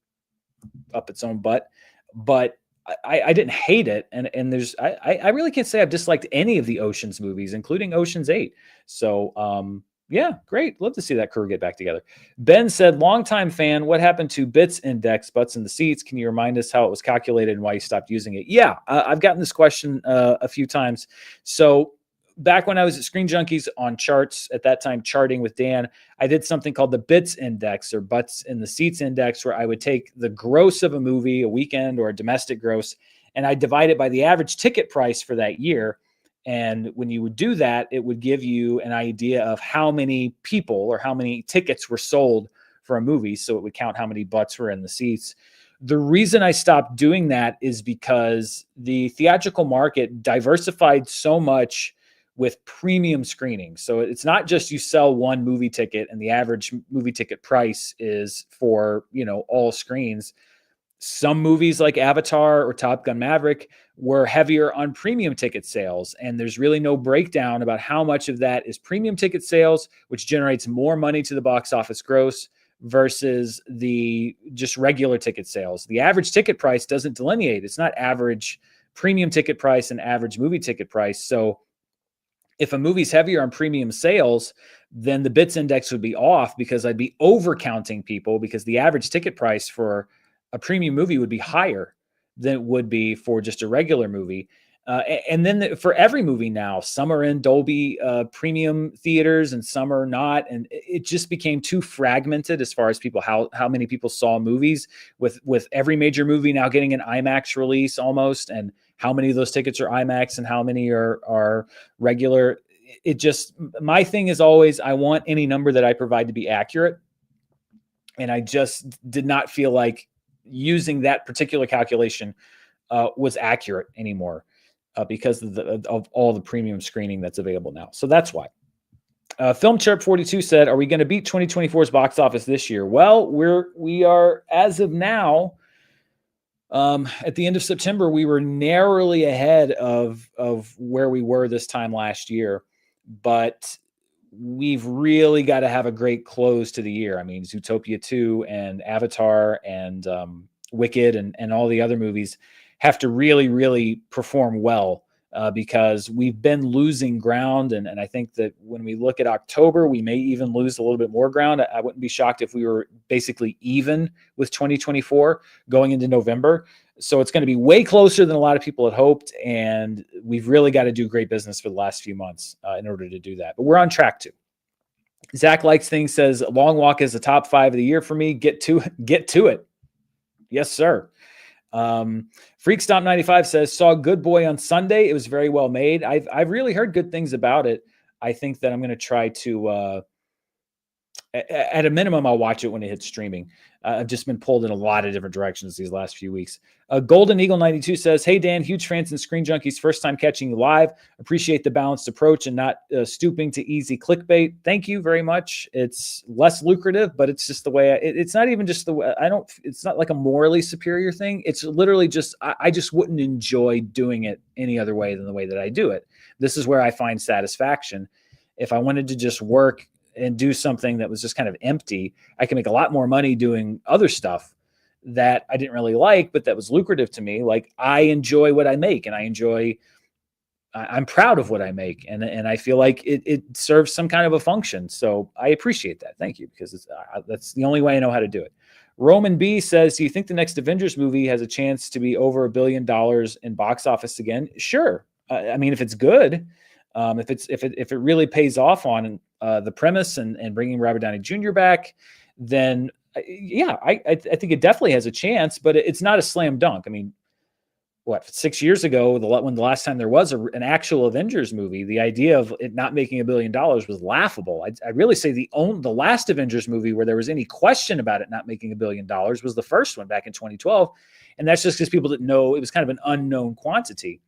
up its own butt. But I didn't hate it, and there's I really can't say I've disliked any of the Ocean's movies, including Ocean's 8. So yeah, great. Love to see that crew get back together. Ben said, longtime fan, what happened to bits index, butts in the seats? Can you remind us how it was calculated and why you stopped using it? Yeah, I've gotten this question a few times. So back when I was at Screen Junkies on charts, at that time charting with Dan, I did something called the bits index or butts in the seats index, where I would take the gross of a movie, a weekend or a domestic gross, and I divide it by the average ticket price for that year. And when you would do that, it would give you an idea of how many people or how many tickets were sold for a movie. So it would count how many butts were in the seats. The reason I stopped doing that is because the theatrical market diversified so much with premium screenings. So it's not just you sell one movie ticket and the average movie ticket price is for, all screens. Some movies like Avatar or Top Gun Maverick were heavier on premium ticket sales. And there's really no breakdown about how much of that is premium ticket sales, which generates more money to the box office gross, versus the just regular ticket sales. The average ticket price doesn't delineate. It's not average premium ticket price and average movie ticket price. So if a movie's heavier on premium sales, then the bits index would be off because I'd be overcounting people, because the average ticket price for a premium movie would be higher than it would be for just a regular movie. And then for every movie now, some are in Dolby premium theaters and some are not. And it just became too fragmented as far as how many people saw movies, with every major movie now getting an IMAX release almost, and how many of those tickets are IMAX and how many are regular. My thing is always, I want any number that I provide to be accurate. And I just did not feel like using that particular calculation was accurate anymore because of all the premium screening that's available now. So that's why. Film Chirp 42 said, are we going to beat 2024's box office this year? Well, we are, as of now, at the end of September, we were narrowly ahead of where we were this time last year, but we've really got to have a great close to the year. I mean, Zootopia 2 and Avatar and Wicked and all the other movies have to really, really perform well because we've been losing ground. And I think that when we look at October, we may even lose a little bit more ground. I wouldn't be shocked if we were basically even with 2024 going into November. So it's going to be way closer than a lot of people had hoped. And we've really got to do great business for the last few months in order to do that. But we're on track to. Zach Likes Things says, Long Walk is the top 5 of the year for me. Get to it. Yes, sir. Freakstomp 95 says, saw Good Boy on Sunday. It was very well made. I've really heard good things about it. I think that I'm going to try to, at a minimum, I'll watch it when it hits streaming. I've just been pulled in a lot of different directions these last few weeks. Golden Eagle 92 says, hey, Dan, huge fans and Screen Junkies. First time catching you live. Appreciate the balanced approach and not stooping to easy clickbait. Thank you very much. It's less lucrative, but it's just the way it's not even just the way it's not like a morally superior thing. It's literally just, I just wouldn't enjoy doing it any other way than the way that I do it. This is where I find satisfaction. If I wanted to just work and do something that was just kind of empty, I can make a lot more money doing other stuff that I didn't really like, but that was lucrative to me. Like, I enjoy what I make, and I'm proud of what I make. And I feel like it serves some kind of a function. So I appreciate that. Thank you. Because that's the only way I know how to do it. Roman B says, do you think the next Avengers movie has a chance to be over $1 billion in box office again? Sure. I mean, if it's good, if it really pays off on the premise and bringing Robert Downey Jr. back, then yeah, I think it definitely has a chance, but it's not a slam dunk. I mean, 6 years ago, when the last time there was an actual Avengers movie, the idea of it not making $1 billion was laughable. I'd really say the last Avengers movie where there was any question about it not making $1 billion was the first one back in 2012. And that's just because people didn't know, it was kind of an unknown quantity.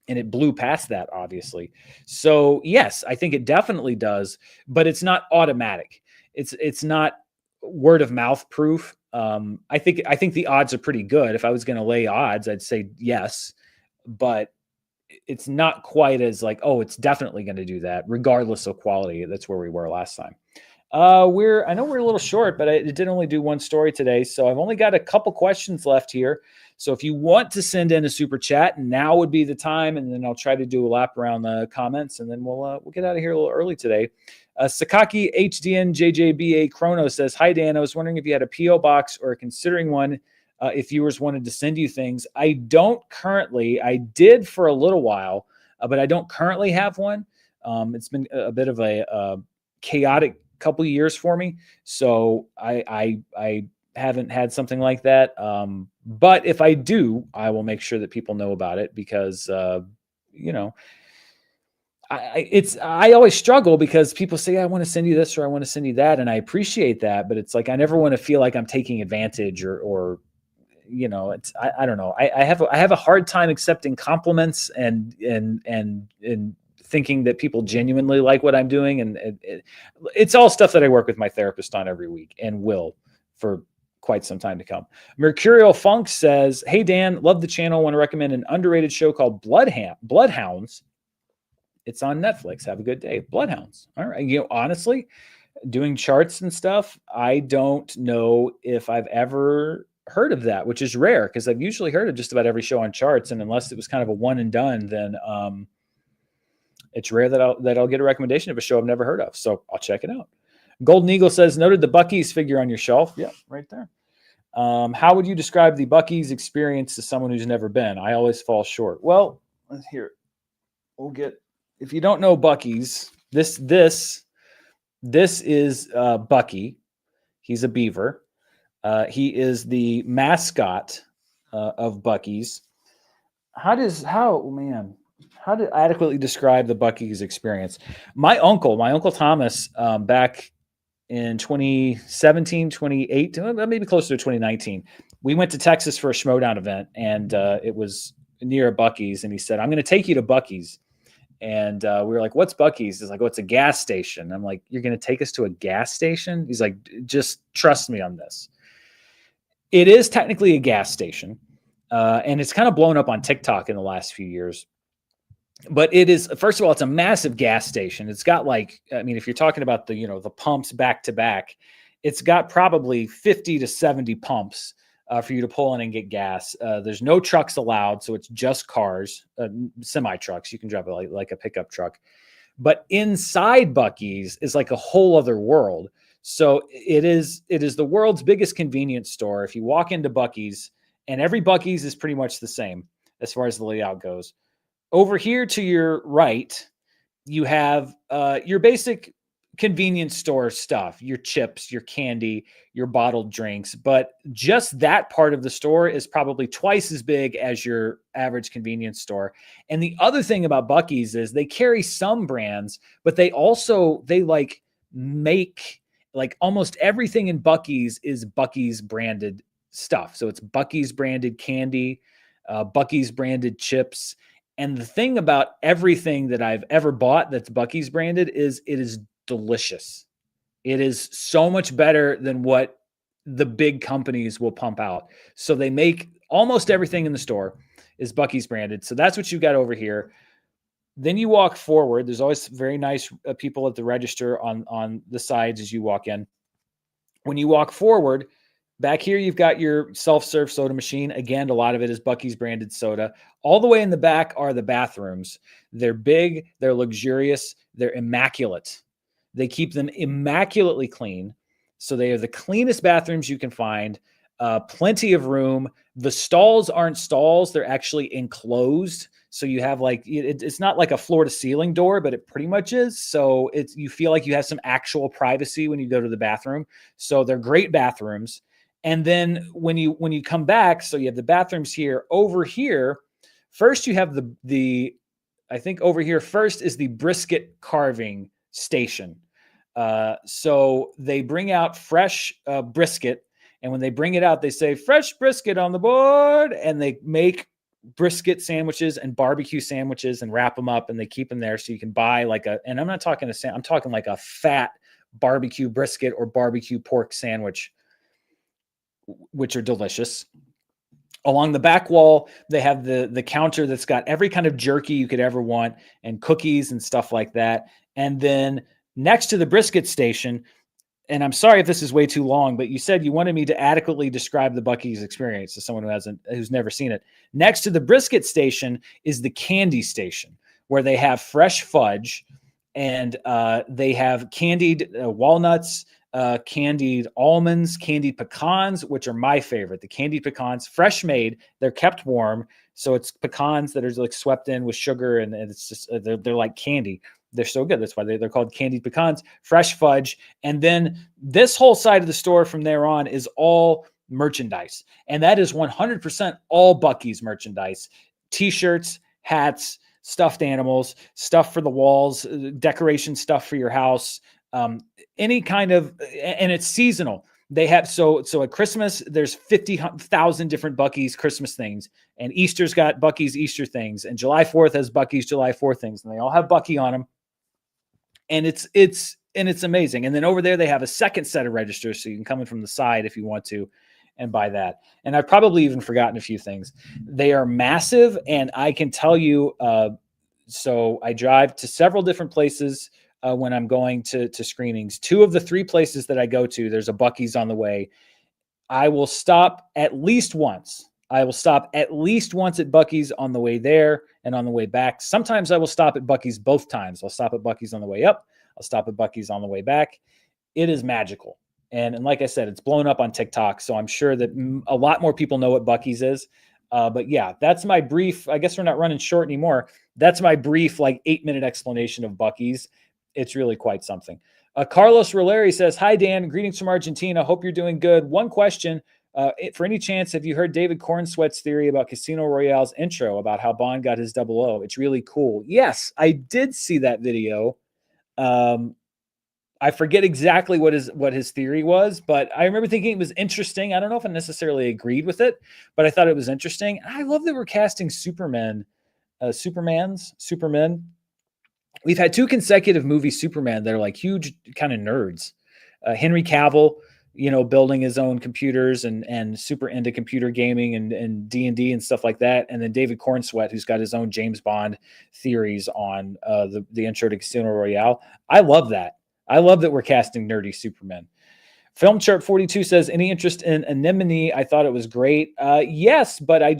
And it blew past that, obviously. So yes, I think it definitely does, but it's not automatic. It's not word of mouth proof. I think the odds are pretty good. If I was going to lay odds, I'd say yes, but it's not quite as like, oh, it's definitely going to do that, regardless of quality. That's where we were last time. I know we're a little short, but it did only do one story today, so I've only got a couple questions left here. So if you want to send in a super chat, now would be the time, and then I'll try to do a lap around the comments, and then we'll get out of here a little early today. Sakaki HDN JJBA Chrono says, "Hi Dan, I was wondering if you had a PO box or considering one if viewers wanted to send you things. I don't currently. I did for a little while, but I don't currently have one. It's been a bit of a chaotic couple of years for me, so I haven't had something like that. But if I do, I will make sure that people know about it because I always struggle because people say, I want to send you this or I want to send you that, and I appreciate that, but it's like I never want to feel like I'm taking advantage or it's I don't know. I have a hard time accepting compliments and thinking that people genuinely like what I'm doing, and it's all stuff that I work with my therapist on every week and will for quite some time to come. Mercurial Funk says, "Hey Dan, love the channel. Want to recommend an underrated show called Bloodhounds. It's on Netflix. Have a good day. Bloodhounds. All right. Honestly, doing charts and stuff, I don't know if I've ever heard of that, which is rare because I've usually heard of just about every show on charts, and unless it was kind of a one and done, then it's rare that I'll get a recommendation of a show I've never heard of. So I'll check it out." Golden Eagle says, "Noted the Buc-ee's figure on your shelf." Yeah, right there. How would you describe the Buc-ee's experience to someone who's never been? I always fall short. Well, let's hear it. If you don't know Buc-ee's, this is Buc-ee. He's a beaver. He is the mascot of Buc-ee's. How to adequately describe the Buc-ee's experience? My uncle Thomas, back in 2017, 2018, maybe closer to 2019, we went to Texas for a Schmodown event, and it was near a Buc-ee's, and he said, "I'm going to take you to Buc-ee's." And we were like, "What's Buc-ee's?" He's like, "Oh, it's a gas station." I'm like, "You're going to take us to a gas station?" He's like, "Just trust me on this." It is technically a gas station, and it's kind of blown up on TikTok in the last few years. But it is, first of all, it's a massive gas station. It's got if you're talking about the pumps back to back, it's got probably 50 to 70 pumps for you to pull in and get gas. There's no trucks allowed, so it's just cars, semi trucks. You can drive like a pickup truck. But inside Buc-ee's is like a whole other world. So it is the world's biggest convenience store. If you walk into Buc-ee's, and every Buc-ee's is pretty much the same as far as the layout goes. Over here to your right, you have your basic convenience store stuff, your chips, your candy, your bottled drinks. But just that part of the store is probably twice as big as your average convenience store. And the other thing about Buc-ee's is they carry some brands, but they make almost everything in Buc-ee's is Buc-ee's branded stuff. So it's Buc-ee's branded candy, Buc-ee's branded chips. And the thing about everything that I've ever bought that's Buc-ee's branded is it is delicious. It is so much better than what the big companies will pump out. So they make almost everything in the store is Buc-ee's branded. So that's what you got over here. Then you walk forward. There's always very nice people at the register on the sides as you walk in. When you walk forward, back here, you've got your self-serve soda machine. Again, a lot of it is Buc-ee's branded soda. All the way in the back are the bathrooms. They're big, they're luxurious, they're immaculate. They keep them immaculately clean. So they are the cleanest bathrooms you can find. Plenty of room. The stalls aren't stalls. They're actually enclosed. So you have it's not like a floor to ceiling door, but it pretty much is. So you feel like you have some actual privacy when you go to the bathroom. So they're great bathrooms. And then when you come back, so you have the bathrooms here. Over here, first you have the I think over here first is the brisket carving station. So they bring out fresh brisket, and when they bring it out, they say fresh brisket on the board, and they make brisket sandwiches and barbecue sandwiches and wrap them up, and they keep them there so you can buy like and I'm not talking I'm talking like a fat barbecue brisket or barbecue pork sandwich, which are delicious. Along the back wall, they have the counter that's got every kind of jerky you could ever want and cookies and stuff like that. And then next to the brisket station, and I'm sorry if this is way too long, but you said you wanted me to adequately describe the Buc-ee's experience to someone who's never seen it. Next to the brisket station is the candy station, where they have fresh fudge, and they have candied walnuts, candied almonds, candied pecans, which are my favorite. The candied pecans, fresh made, they're kept warm, so it's pecans that are like swept in with sugar, and it's just they're like candy. They're so good. That's why they're called candied pecans. Fresh fudge, and then this whole side of the store from there on is all merchandise, and that is 100% all Buc-ee's merchandise: t-shirts, hats, stuffed animals, stuff for the walls, decoration stuff for your house, any kind of, and it's seasonal. They have, so at Christmas, there's 50,000 different Buc-ee's Christmas things, and Easter's got Buc-ee's Easter things, and July 4th has Buc-ee's July 4th things, and they all have Buc-ee on them. And it's amazing. And then over there, they have a second set of registers, so you can come in from the side if you want to and buy that. And I've probably even forgotten a few things. They are massive, and I can tell you, so I drive to several different places when I'm going to screenings. 2 of the 3 places that I go to, there's a Buc-ee's on the way. I will stop at least once. I will stop at least once at Buc-ee's on the way there and on the way back. Sometimes I will stop at Buc-ee's both times. I'll stop at Buc-ee's on the way up. I'll stop at Buc-ee's on the way back. It is magical. And like I said, it's blown up on TikTok, so I'm sure that a lot more people know what Buc-ee's is. But yeah, that's my brief. I guess we're not running short anymore. That's my brief, like 8-minute explanation of Buc-ee's. It's really quite something. Carlos Roleri says, "Hi, Dan. Greetings from Argentina. Hope you're doing good. One question. For any chance, have you heard David Cornsweat's theory about Casino Royale's intro about how Bond got his 00? It's really cool." Yes, I did see that video. I forget exactly what his theory was, but I remember thinking it was interesting. I don't know if I necessarily agreed with it, but I thought it was interesting. I love that we're casting Supermen. We've had 2 consecutive movie Superman that are like huge kind of nerds. Henry Cavill, building his own computers and super into computer gaming and D&D and stuff like that. And then David Cornsweat, who's got his own James Bond theories on the intro to Casino Royale. I love that. I love that we're casting nerdy Supermen. Film Chart 42 says, "Any interest in Anemone? I thought it was great." Yes, but I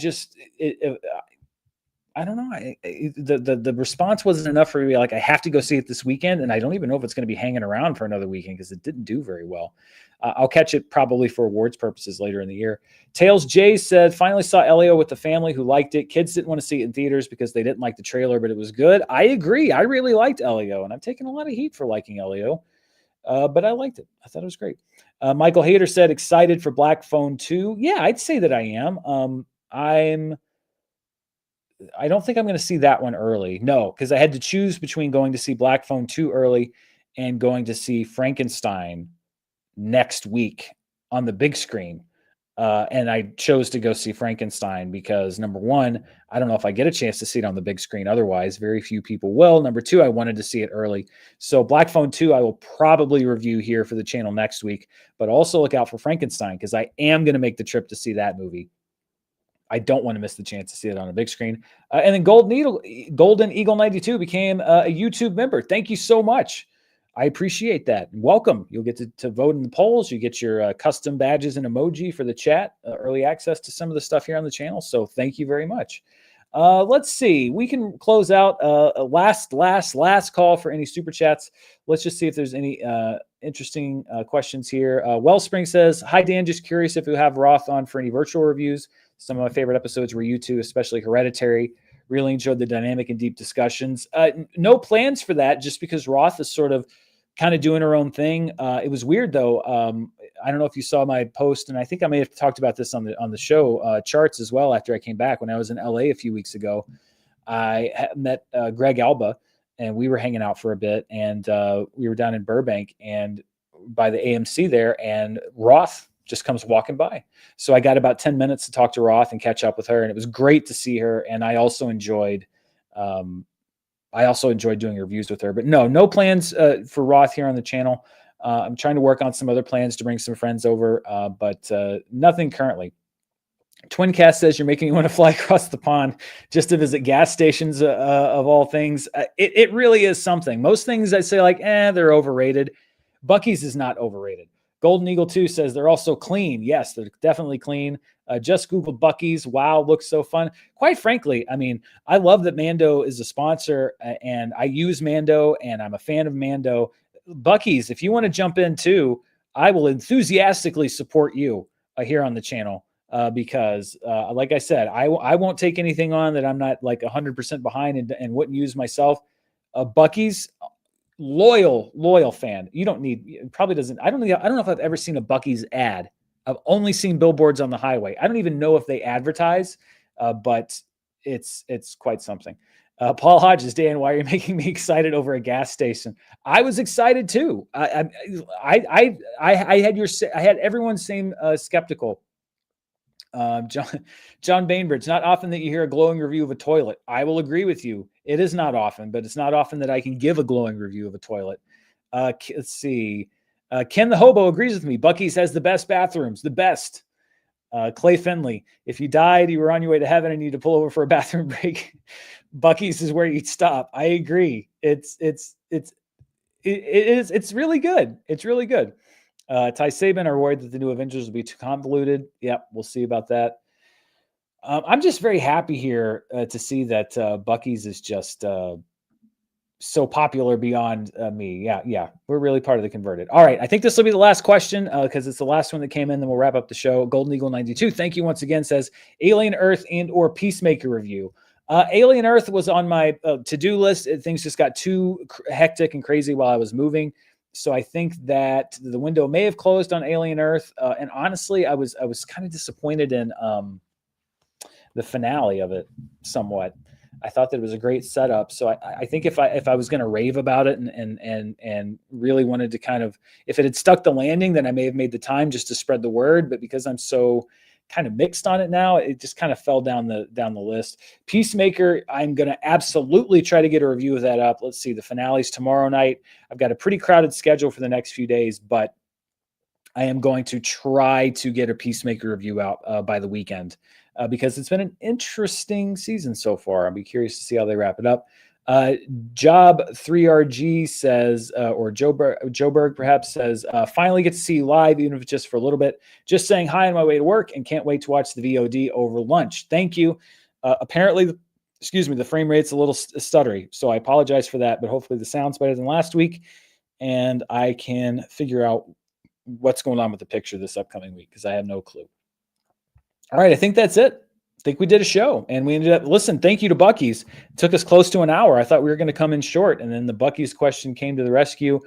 don't know. The response wasn't enough for me. Like, I have to go see it this weekend, and I don't even know if it's going to be hanging around for another weekend because it didn't do very well. I'll catch it probably for awards purposes later in the year. Tails J said, "Finally saw Elio with the family who liked it. Kids didn't want to see it in theaters because they didn't like the trailer, but it was good." I agree. I really liked Elio, and I've taken a lot of heat for liking Elio, but I liked it. I thought it was great. Michael Hayter said, "Excited for Black Phone 2. Yeah, I'd say that I am. I don't think I'm going to see that one early. No, because I had to choose between going to see Black Phone 2 early and going to see Frankenstein next week on the big screen. And I chose to go see Frankenstein because, number one, I don't know if I get a chance to see it on the big screen. Otherwise, very few people will. Number two, I wanted to see it early. So Black Phone 2, I will probably review here for the channel next week, but also look out for Frankenstein because I am going to make the trip to see that movie. I don't want to miss the chance to see it on a big screen. And then Golden Eagle 92 became a YouTube member. Thank you so much. I appreciate that. Welcome. You'll get to vote in the polls. You get your custom badges and emoji for the chat, early access to some of the stuff here on the channel. So thank you very much. Let's see. We can close out a last call for any super chats. Let's just see if there's any interesting questions here. Wellspring says, "Hi, Dan. Just curious if you have Roth on for any virtual reviews. Some of my favorite episodes were you two, especially Hereditary. Really enjoyed the dynamic and deep discussions." No plans for that, just because Roth is sort of kind of doing her own thing. It was weird, though. I don't know if you saw my post, and I think I may have talked about this on the show charts as well. After I came back when I was in LA a few weeks ago, I met Greg Alba, and we were hanging out for a bit, and we were down in Burbank and by the AMC there, and Roth just comes walking by. So I got about 10 minutes to talk to Roth and catch up with her, and it was great to see her. And I also enjoyed doing reviews with her. But no plans for Roth here on the channel. I'm trying to work on some other plans to bring some friends over, but nothing currently. Twincast says you're making me want to fly across the pond just to visit gas stations of all things. It really is something. Most things I say like, they're overrated. Buc-ee's is not overrated. Golden Eagle 2 says they're also clean. Yes, they're definitely clean. Just Googled Buc-ee's. Wow, looks so fun. Quite frankly, I mean, I love that Mando is a sponsor, and I use Mando, and I'm a fan of Mando. Buc-ee's, if you want to jump in too, I will enthusiastically support you here on the channel. Because like I said, I won't take anything on that I'm not like 100% behind and wouldn't use myself. Buc-ee's, loyal fan. You don't need, probably doesn't, I don't know if I've ever seen a Buc-ee's ad. I've only seen billboards on the highway. I don't even know if they advertise, but it's quite something. Paul Hodges, Dan, why are you making me excited over a gas station? I was excited too. I had everyone's same skeptical. John Bainbridge, not often that you hear a glowing review of a toilet. I will agree with you. It is not often, but it's not often that I can give a glowing review of a toilet. Let's see. Ken the Hobo agrees with me. Buc-ee's has the best bathrooms, the best. Clay Finley, if you died, you were on your way to heaven and you need to pull over for a bathroom break, Buc-ee's is where you'd stop. I agree. It's really good. It's really good. Ty Saban are worried that the new Avengers will be too convoluted. Yep, we'll see about that. I'm just very happy here to see that Buc-ee's is just so popular beyond me. Yeah, we're really part of the converted. All right, I think this will be the last question because it's the last one that came in. Then we'll wrap up the show. Golden Eagle 92, thank you once again, says Alien Earth and or Peacemaker review. Alien Earth was on my to-do list. Things just got too hectic and crazy while I was moving. So I think that the window may have closed on Alien Earth. And honestly, I was kind of disappointed in the finale of it somewhat. I thought that it was a great setup. So I think if I was going to rave about it and really wanted to kind of, if it had stuck the landing, then I may have made the time just to spread the word. But because I'm so kind of mixed on it now, it just kind of fell down the list. Peacemaker, I'm going to absolutely try to get a review of that up. Let's see, the finale's tomorrow night. I've got a pretty crowded schedule for the next few days, but I am going to try to get a Peacemaker review out by the weekend because it's been an interesting season so far. I'll be curious to see how they wrap it up. Job 3RG says, or Joe Berg perhaps says, finally get to see you live, even if it's just for a little bit. Just saying hi on my way to work and can't wait to watch the VOD over lunch. Thank you. Apparently, the frame rate's a little stuttery, so I apologize for that, but hopefully the sound's better than last week, and I can figure out what's going on with the picture this upcoming week because I have no clue. All right, I think that's it. I think we did a show and we ended up, listen, thank you to Buc-ee's. It took us close to an hour. I thought we were going to come in short, and then the Buc-ee's question came to the rescue.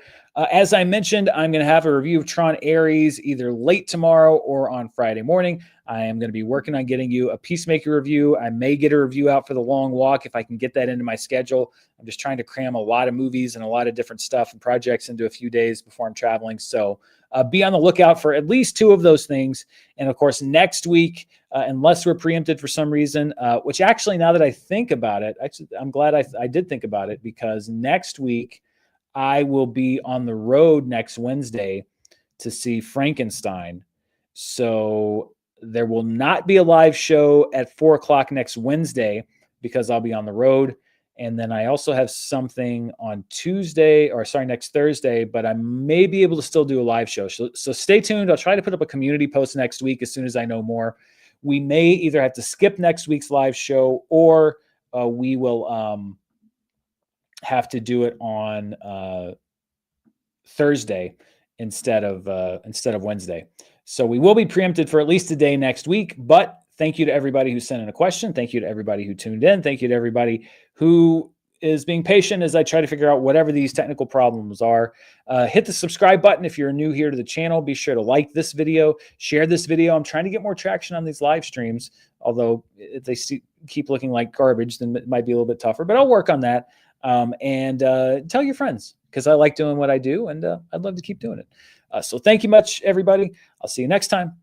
As I mentioned, I'm going to have a review of Tron Ares either late tomorrow or on Friday morning. I am going to be working on getting you a Peacemaker review. I may get a review out for The Long Walk if I can get that into my schedule. I'm just trying to cram a lot of movies and a lot of different stuff and projects into a few days before I'm traveling. So be on the lookout for at least 2 of those things. And of course, next week, unless we're preempted for some reason, which actually, now that I think about it, actually, I'm glad I did think about it, because next week I will be on the road next Wednesday to see Frankenstein. So there will not be a live show at 4:00 next Wednesday because I'll be on the road. And then I also have something on next Thursday, but I may be able to still do a live show. So stay tuned. I'll try to put up a community post next week as soon as I know more. We may either have to skip next week's live show, or we will have to do it on Thursday instead of Wednesday. So we will be preempted for at least a day next week, but thank you to everybody who sent in a question. Thank you to everybody who tuned in. Thank you to everybody who is being patient as I try to figure out whatever these technical problems are. Hit the subscribe button if you're new here to the channel. Be sure to like this video, share this video. I'm trying to get more traction on these live streams, although if they keep looking like garbage, then it might be a little bit tougher, but I'll work on that. And tell your friends, because I like doing what I do, and I'd love to keep doing it. So thank you much, everybody. I'll see you next time.